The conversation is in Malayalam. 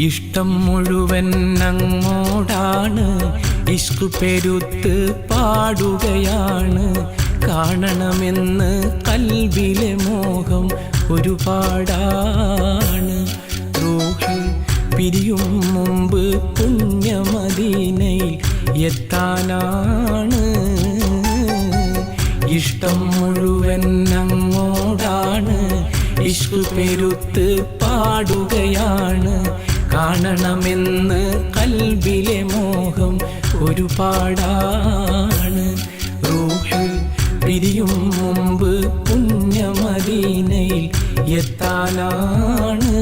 ഇഷ്ടം മുഴുവൻ അങ്ങോടാണ്, ഇഷ്ക് പെരുത്ത് പാടുകയാണ്. കാണണമെന്ന് കൽബിലെ മോഹം ഒരുപാടാണ്. റൂഹ് പിരിയും മുമ്പ് പുണ്യമദീനയിൽ എത്താനാണ്. ഇഷ്ടം മുഴുവൻ അങ്ങോടാണ്, ഇഷ്ക് പെരുത്ത് പാടുകയാണ്. കാണണമെന്ന് കൽബിലെ മോഹം ഒരുപാടാണ്. റൂഹ് പിരിയും മുമ്പ് പുണ്യമദീനയിൽ എത്താനാണ്.